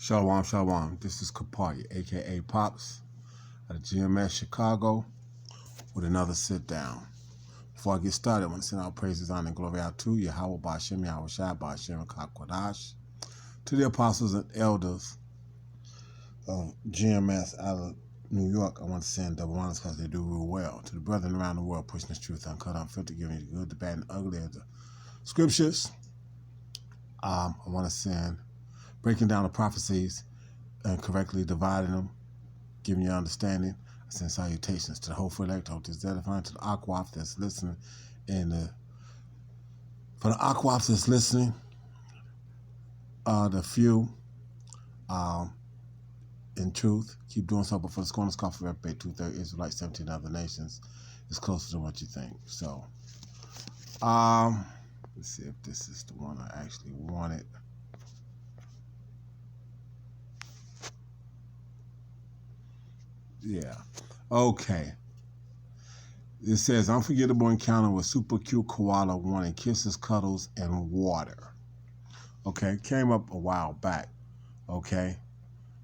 Shalom, shalom. This is Kapari, a.k.a. Pops, out of GMS Chicago, with another sit-down. Before I get started, I want to send out praises, honor, and glory out to Yahweh Ba'Shem, Yahweh Shai, Ba'Shem, Kakwadash, to the apostles and elders of GMS out of New York. I want to send double honors because they do real well. To the brethren around the world, pushing this truth uncut, unfiltered, giving you the good, the bad, and the ugly of the scriptures. I want to send breaking down the prophecies and correctly dividing them, giving you understanding. I send salutations to the whole elect, to the Zedephine, to the Aquaf that's listening, and for the Aquafs that's listening, the few, in truth, keep doing so. But for the Scorners, Coffee Reprobate, 2/3 Israelites, 17 other nations, is closer than what you think. So, let's see if this is the one I actually wanted. Yeah. Okay. It says, unforgettable encounter with super cute koala wanting kisses, cuddles, and water. Okay. Came up a while back. Okay.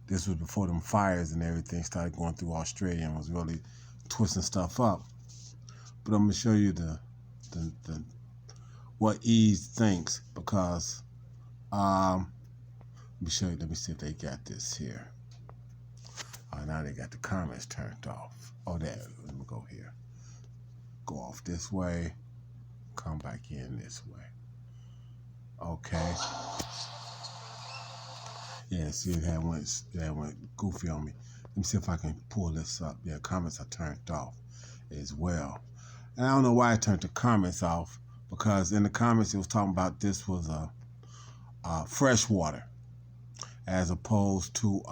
This was before them fires and everything started going through Australia and was really twisting stuff up. But I'm going to show you the what Eve thinks, because let me show you. Let me see if they got this here. Oh, now they got the comments turned off. Oh, there. Let me go here. Go off this way. Come back in this way. Okay. Yeah, see, that went goofy on me. Let me see if I can pull this up. Yeah, comments are turned off as well. And I don't know why I turned the comments off, because in the comments it was talking about this was fresh water as opposed to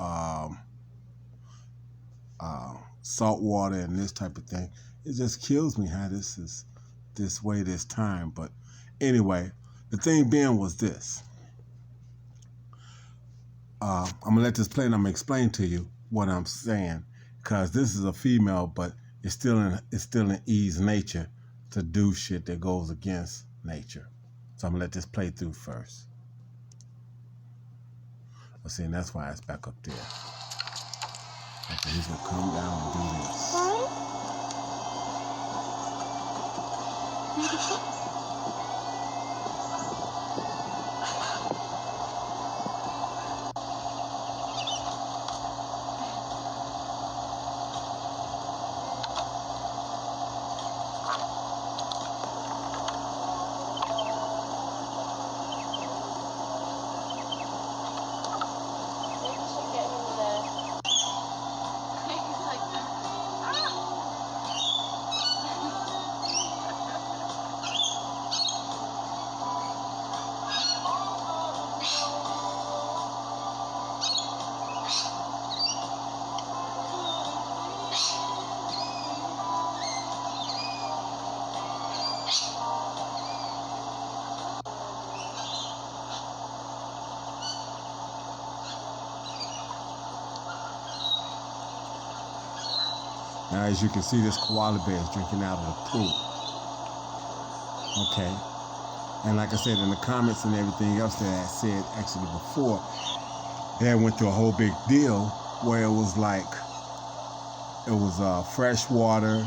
salt water and this type of thing. It just kills me how this is this way this time. But anyway, the thing being was this. I'm gonna let this play and I'm gonna explain to you what I'm saying, because this is a female, but it's still in Eve's nature to do shit that goes against nature. So I'm gonna let this play through first. Let's see, and that's why it's back up there. Okay, he's gonna come down and do this. Now, as you can see, this koala bear is drinking out of the pool. Okay. And like I said, in the comments and everything else that I said actually before, they went through a whole big deal where it was like, it was fresh water,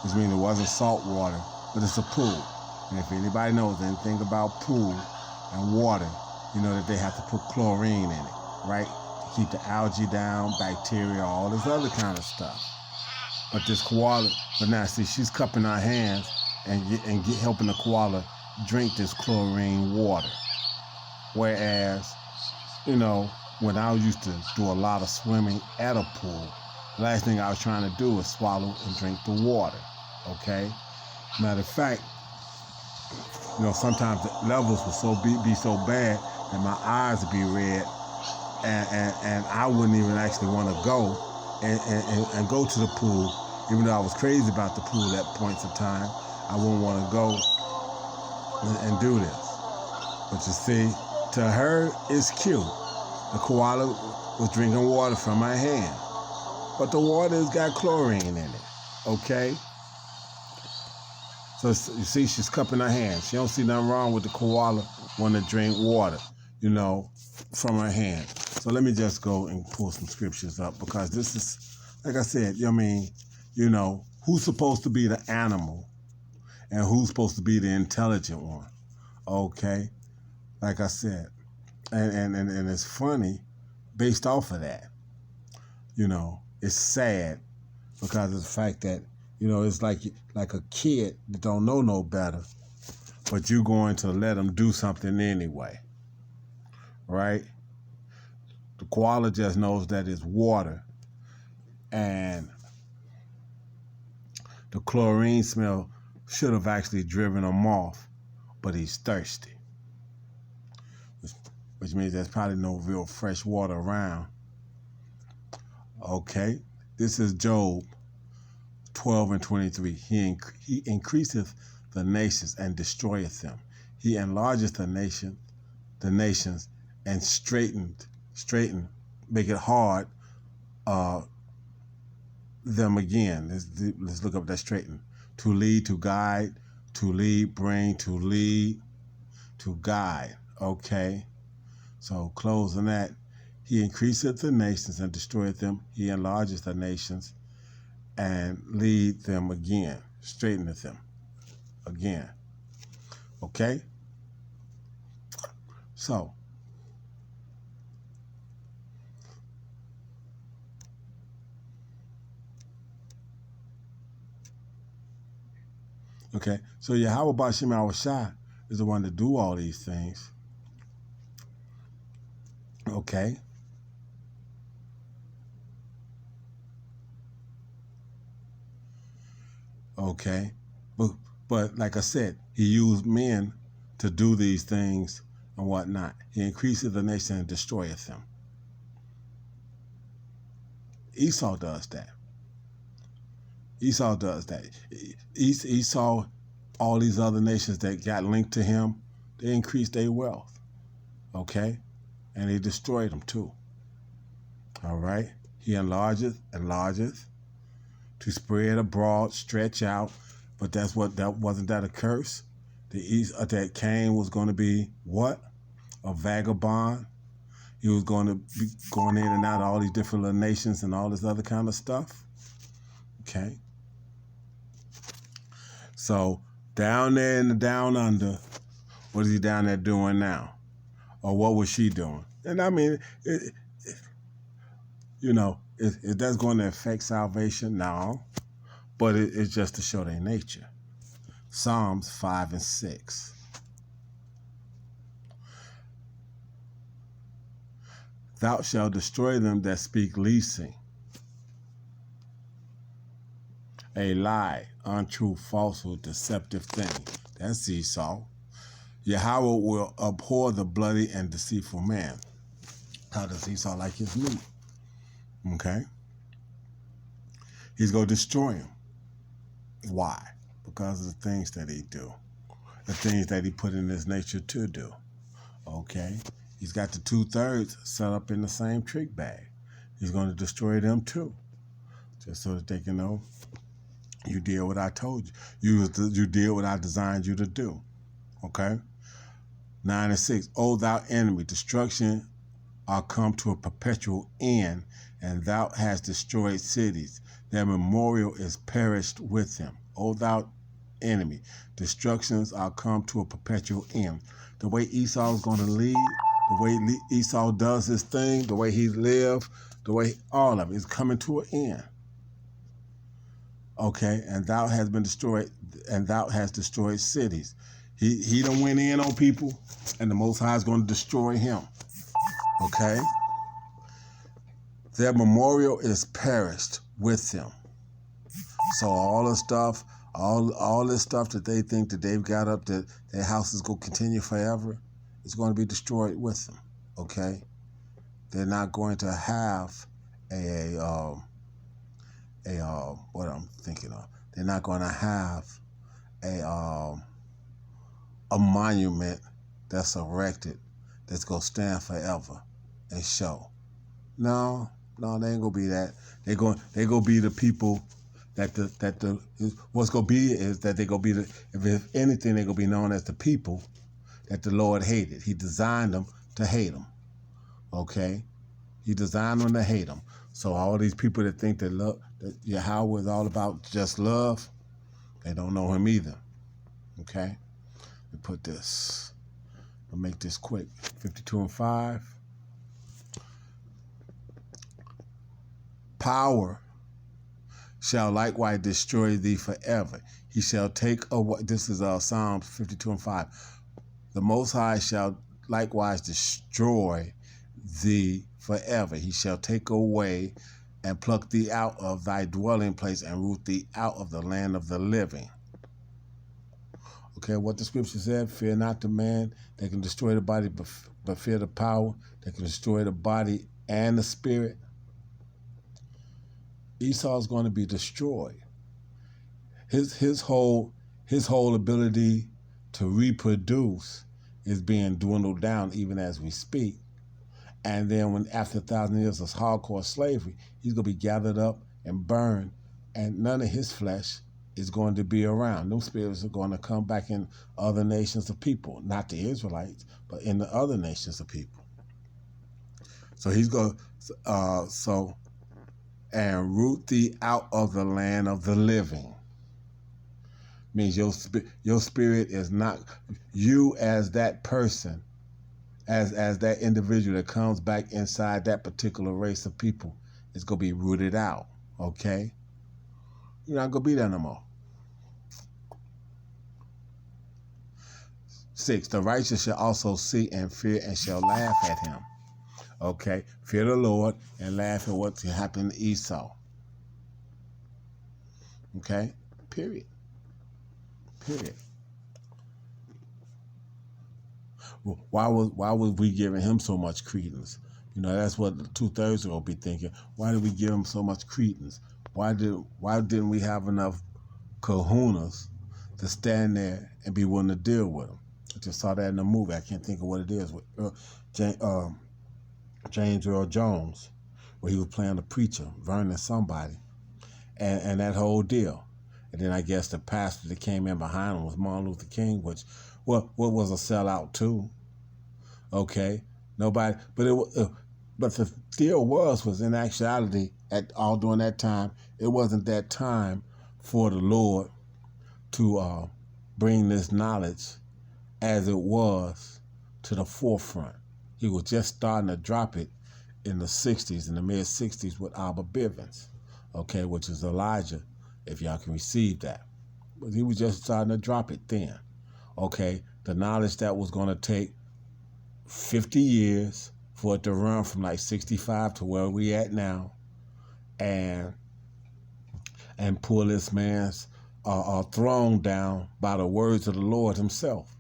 which means it wasn't salt water, but it's a pool. And if anybody knows anything about pool and water, you know that they have to put chlorine in it, right? To keep the algae down, bacteria, all this other kind of stuff. But this koala, but now see, she's cupping her hands and helping the koala drink this chlorine water. Whereas, you know, when I used to do a lot of swimming at a pool, the last thing I was trying to do was swallow and drink the water. Okay? Matter of fact, you know, sometimes the levels would be so bad that my eyes would be red, and I wouldn't even actually want to go and go to the pool. Even though I was crazy about the pool at points of time, I wouldn't want to go and do this. But you see, to her, it's cute. The koala was drinking water from my hand, but the water's got chlorine in it. Okay? So you see, she's cupping her hand. She don't see nothing wrong with the koala wanting to drink water, you know, from her hand. So let me just go and pull some scriptures up, because this is, like I said, I mean, you know, who's supposed to be the animal and who's supposed to be the intelligent one? Okay, like I said, and it's funny based off of that. You know, it's sad because of the fact that, you know, it's like a kid that don't know no better, but you're going to let them do something anyway, right? The koala just knows that it's water, and the chlorine smell should have actually driven him off, but he's thirsty, which means there's probably no real fresh water around. Okay, this is Job 12:23. He increaseth the nations and destroyeth them. He enlargeth the nations, and straighten, make it hard them again. Let's look up that straighten. To lead, to guide, to lead, bring, to lead, to guide. Okay, so closing that. He increaseth the nations and destroyeth them. He enlargeth the nations and lead them again, straighteneth them again. Okay? So, okay, so Yahweh Bashim Awashai is the one to do all these things. Okay? Okay? But like I said, he used men to do these things and whatnot. He increaseth the nation and destroyeth them. Esau does that. Esau does that. Esau, all these other nations that got linked to him, they increased their wealth. Okay? And he destroyed them too. All right? He enlargeth, to spread abroad, stretch out. But wasn't that a curse? That Cain was going to be what? A vagabond. He was going to be going in and out of all these different little nations and all this other kind of stuff. Okay. So down there in the down under, what is he down there doing now? Or what was she doing? And I mean, you know, is that going to affect salvation? No. But it's just to show their nature. Psalms 5 and 6. Thou shalt destroy them that speak leasing. A lie, untrue, falsehood, deceptive thing. That's Esau. Yahweh will abhor the bloody and deceitful man. How does Esau like his meat? Okay? He's going to destroy him. Why? Because of the things that he do. The things that he put in his nature to do. Okay? He's got the 2/3 set up in the same trick bag. He's going to destroy them too. Just so that they can know you did what I told you. You did what I designed you to do. Okay? 9 and 6. O thou enemy, destruction are come to a perpetual end, and thou hast destroyed cities. Their memorial is perished with them. O thou enemy, destructions are come to a perpetual end. The way Esau is going to lead, the way Esau does his thing, the way he lives, the way all of it is coming to an end. Okay, and thou hast been destroyed, and thou hast destroyed cities. He done went in on people, and the Most High is going to destroy him. Okay? Their memorial is perished with them. So all the stuff, all this stuff that they think that they've got up, that their house is going to continue forever, is going to be destroyed with them. Okay? They're not going to have what I'm thinking of. They're not going to have a monument that's erected that's going to stand forever and show. No, they ain't gonna be that. They gonna be the people what's gonna be is that they gonna be if anything, they gonna be known as the people that the Lord hated. He designed them to hate them. Okay, He designed them to hate him. So all these people that think that love, that Yahweh is all about just love, they don't know him either. Okay? Let me put this. I'll make this quick. 52:5. Power shall likewise destroy thee forever. He shall take away. This is Psalms 52:5. The Most High shall likewise destroy thee forever. He shall take away and pluck thee out of thy dwelling place and root thee out of the land of the living. Okay, what the scripture said, fear not the man that can destroy the body, but fear the power that can destroy the body and the spirit. Esau is going to be destroyed. His whole ability to reproduce is being dwindled down even as we speak. And then when after 1,000 years of hardcore slavery, he's going to be gathered up and burned, and none of his flesh is going to be around. Those spirits are going to come back in other nations of people, not the Israelites, but in the other nations of people. So he's going and root thee out of the land of the living. Means your spirit is not you as that person, as that individual that comes back inside that particular race of people is going to be rooted out, okay? You're not going to be there no more. 6, the righteous shall also see and fear and shall laugh at him. Okay, fear the Lord and laugh at what happened to Esau. Okay, period. Why was we giving him so much credence? You know, that's what 2/3 will be thinking. Why did we give him so much credence? Why didn't we have enough kahunas to stand there and be willing to deal with him? I just saw that in the movie. I can't think of what it is with James Earl Jones, where he was playing the preacher, Vernon somebody, and that whole deal. And then I guess the pastor that came in behind him was Martin Luther King, which what was a sellout too. Okay, nobody, but the deal was in actuality during that time, it wasn't that time for the Lord to bring this knowledge as it was to the forefront. He was just starting to drop it in the 60s, in the mid 60s with Abba Bivens, okay, which is Elijah, if y'all can receive that. But he was just starting to drop it then, okay? The knowledge that was going to take 50 years for it to run from like 65 to where we at now, and pull this man's throne down by the words of the Lord himself.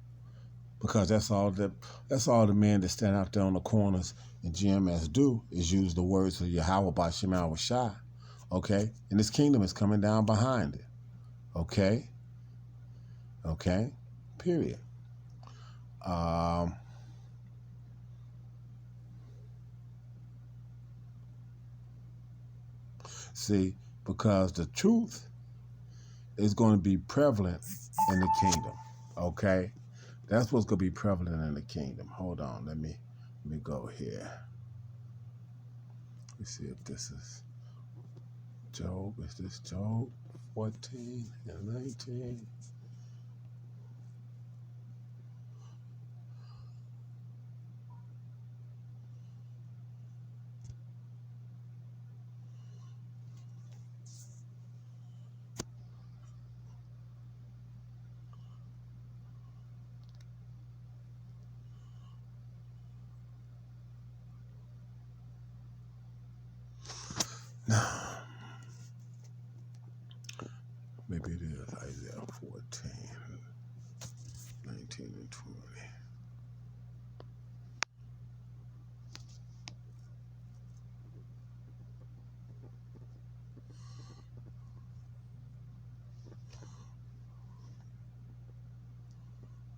Because that's all the men that stand out there on the corners and GMS do is use the words of Yahweh by Shemal Rashai, okay? And this kingdom is coming down behind it, okay? Okay, period. See, because the truth is going to be prevalent in the kingdom, okay? That's what's going to be prevalent in the kingdom. Hold on, let me go here. Let's see if this is Job. Is this Job 14 and 19? No. Maybe it is Isaiah 14, 19 and 20.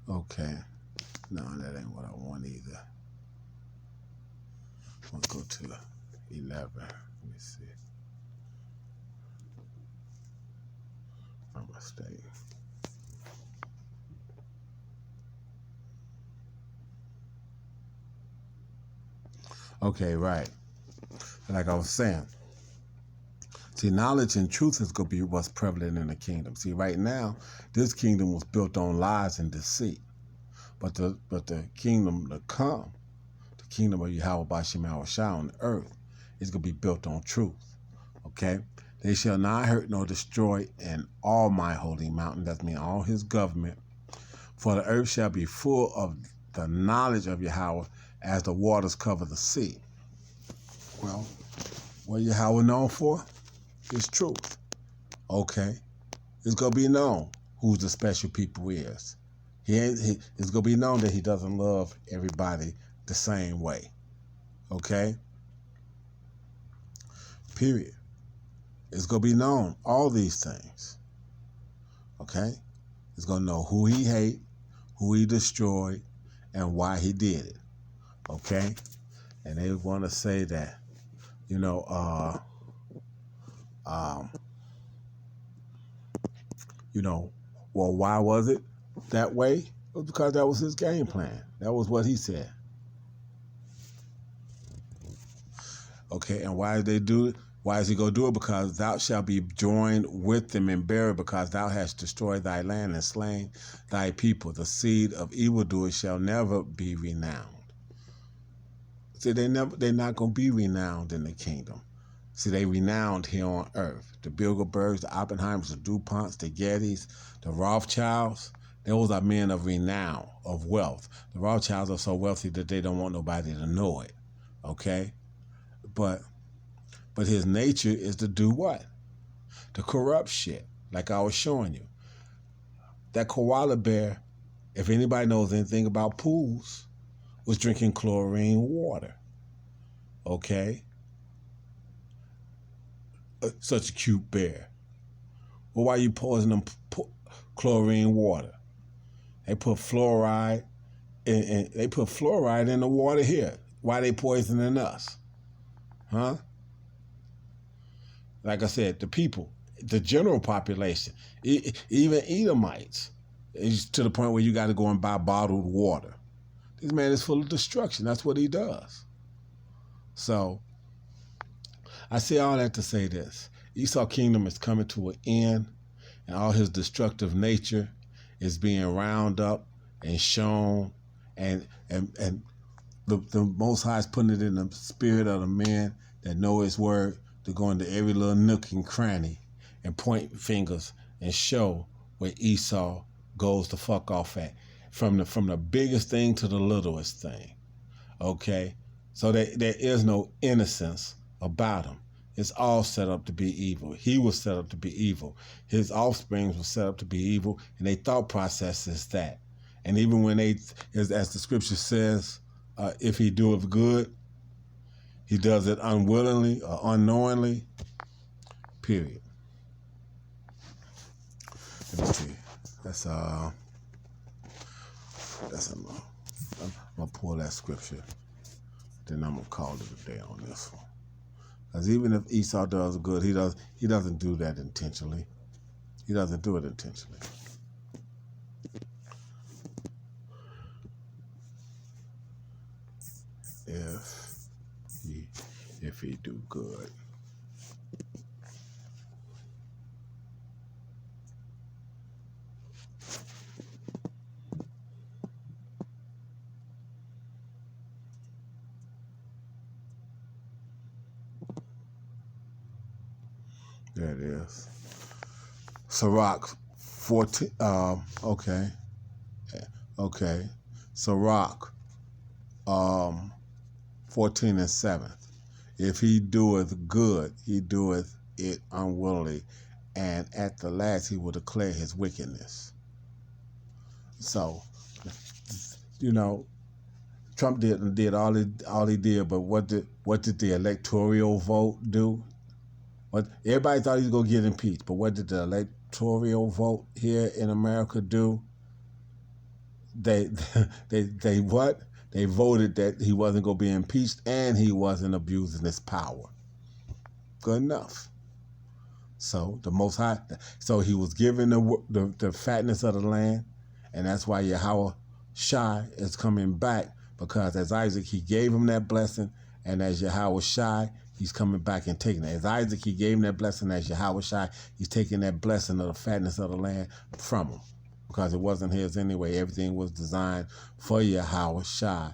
Okay. No, that ain't what I want either. I'll go to 11. Let me see. My mistake. Okay, right. like I was saying. See, knowledge and truth is going to be what's prevalent in the kingdom. See, right now, this kingdom was built on lies and deceit. But the kingdom to come, the kingdom of Yahweh Bashim Shah on the earth, is going to be built on truth. Okay? They shall not hurt nor destroy in all my holy mountain. That means all his government. For the earth shall be full of the knowledge of Yahweh as the waters cover the sea. Well, what Yahweh known for? It's truth. Okay? It's going to be known who the special people is. It's going to be known that he doesn't love everybody the same way. Okay? Period. It's going to be known, all these things. Okay? It's going to know who he hate, who he destroyed, and why he did it. Okay? And they want to say that, well, why was it that way? It was because that was his game plan. That was what he said. Okay, and why did they do it? Why is he going to do it? Because thou shalt be joined with them and buried, because thou hast destroyed thy land and slain thy people. The seed of evildoers shall never be renowned. See, they're not going to be renowned in the kingdom. See, they renowned here on earth. The Bilderbergs, the Oppenheimers, the DuPonts, the Gettys, the Rothschilds, those are men of renown, of wealth. The Rothschilds are so wealthy that they don't want nobody to know it. Okay? But his nature is to do what? To corrupt shit, like I was showing you. That koala bear, if anybody knows anything about pools, was drinking chlorine water. Okay? Such a cute bear. Well, why are you poisoning them chlorine water? They put fluoride in the water here. Why are they poisoning us? Huh? Like I said, the people, the general population, even Edomites, is to the point where you got to go and buy bottled water. This man is full of destruction. That's what he does. So, I say all that to say this. Esau kingdom is coming to an end, and all his destructive nature is being round up and shown, and the Most High is putting it in the spirit of the men that know his word to go into every little nook and cranny and point fingers and show where Esau goes to fuck off at, from the biggest thing to the littlest thing. Okay? So there is no innocence about him. It's all set up to be evil. He was set up to be evil. His offspring was set up to be evil, and their thought process is that. And even when as the scripture says, if he doeth good, he does it unwillingly or unknowingly, period. Let me see. That's I'm gonna pull that scripture. Then I'm gonna call it a day on this one. Because even if Esau does good, he doesn't do that intentionally. He doesn't do it intentionally. If he do good. There it is. Sirach 14. Okay. Sirach 14 and 7. If he doeth good, he doeth it unwillingly, and at the last he will declare his wickedness. So, Trump did all he did, but what did the electoral vote do? Everybody thought he was gonna get impeached, but what did the electoral vote here in America do? They what? They voted that he wasn't going to be impeached and he wasn't abusing his power. Good enough. So the Most High, so he was given the fatness of the land, and that's why Yahweh Shai is coming back, because as Isaac, he gave him that blessing, and as Yahweh Shai, He's coming back and taking it. As Isaac, he gave him that blessing. As Yahweh Shai, he's taking that blessing of the fatness of the land from him, because it wasn't his anyway. Everything was designed for Yahweh Shai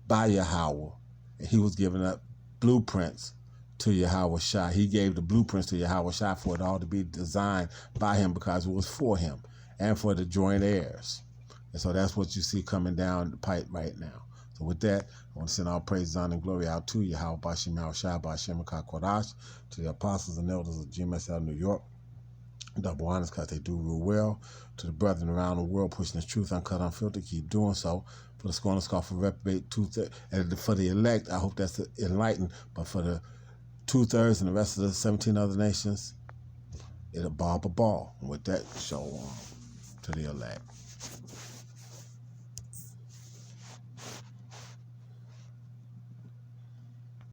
by Yahweh. And he was giving up blueprints to Yahweh Shai. He gave the blueprints to Yahweh Shai for it all to be designed by him, because it was for him and for the joint heirs. And so that's what you see coming down the pipe right now. So with that, I want to send all praise, honor, and glory out to Yahweh Bashim Shai Bashim Kodash, to the apostles and elders of GMSL New York, double honors because they do rule well, to the brethren around the world pushing the truth uncut, unfiltered, keep doing so. For the scorn, scoff, for reprobate, and for the elect, I hope that's enlightened, but for the 2/3 and the rest of the 17 other nations, it'll bob a ball. And with that, show on to the elect.